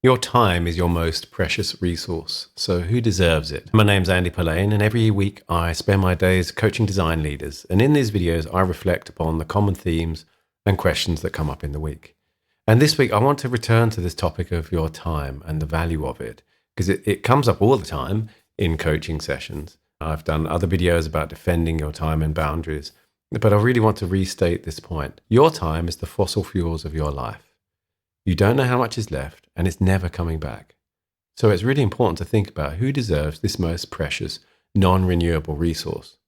Your time is your most precious resource, so who deserves it? My name's Andy Pillane, and every week I spend my days coaching design leaders. And in these videos, I reflect upon the common themes and questions that come up in the week. And this week, I want to return to this topic of your time and the value of it, because it comes up all the time in coaching sessions. I've done other videos about defending your time and boundaries, but I really want to restate this point. Your time is the fossil fuels of your life. You don't know how much is left, and it's never coming back. So it's really important to think about who deserves this most precious, non-renewable resource.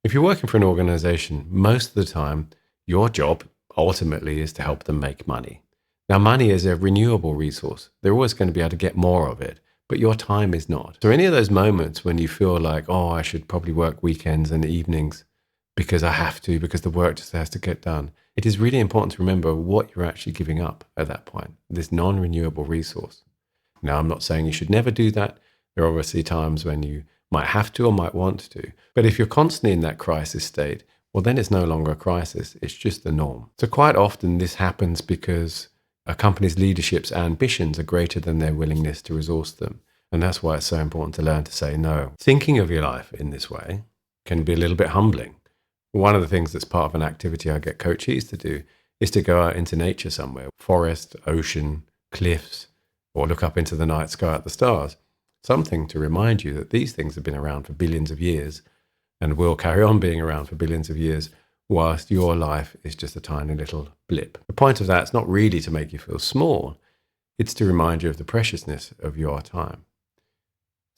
If you're working for an organization, most of the time, your job ultimately is to help them make money. Now, money is a renewable resource. They're always going to be able to get more of it, but your time is not. So any of those moments when you feel like, oh, I should probably work weekends and evenings because I have to, because the work just has to get done, it is really important to remember what you're actually giving up at that point, this non-renewable resource. Now, I'm not saying you should never do that. There are obviously times when you might have to or might want to. But if you're constantly in that crisis state, well, then it's no longer a crisis. It's just the norm. So quite often this happens because a company's leadership's ambitions are greater than their willingness to resource them. And that's why it's so important to learn to say no. Thinking of your life in this way can be a little bit humbling. One of the things that's part of an activity I get coachees to do is to go out into nature somewhere, forest, ocean, cliffs, or look up into the night sky at the stars. Something to remind you that these things have been around for billions of years and will carry on being around for billions of years, whilst your life is just a tiny little blip. The point of that is not really to make you feel small, it's to remind you of the preciousness of your time.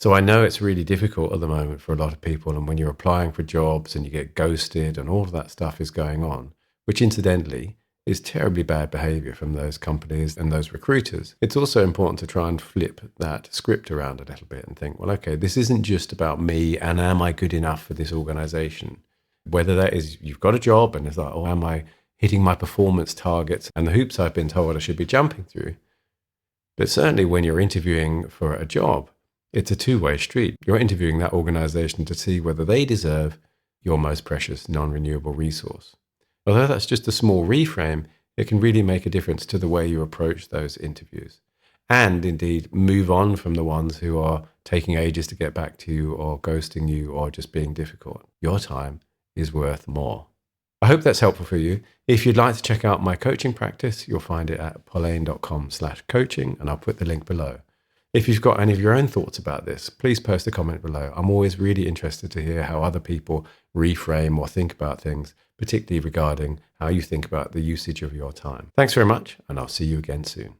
So I know it's really difficult at the moment for a lot of people, and when you're applying for jobs and you get ghosted and all of that stuff is going on, which incidentally is terribly bad behavior from those companies and those recruiters. It's also important to try and flip that script around a little bit and think, well, okay, this isn't just about me and am I good enough for this organization? Whether that is you've got a job and it's like, oh, am I hitting my performance targets and the hoops I've been told I should be jumping through? But certainly when you're interviewing for a job, it's a two-way street. You're interviewing that organization to see whether they deserve your most precious non-renewable resource. Although that's just a small reframe, it can really make a difference to the way you approach those interviews. And indeed, move on from the ones who are taking ages to get back to you or ghosting you or just being difficult. Your time is worth more. I hope that's helpful for you. If you'd like to check out my coaching practice, you'll find it at pillane.com/coaching, and I'll put the link below. If you've got any of your own thoughts about this, please post a comment below. I'm always really interested to hear how other people reframe or think about things, particularly regarding how you think about the usage of your time. Thanks very much, and I'll see you again soon.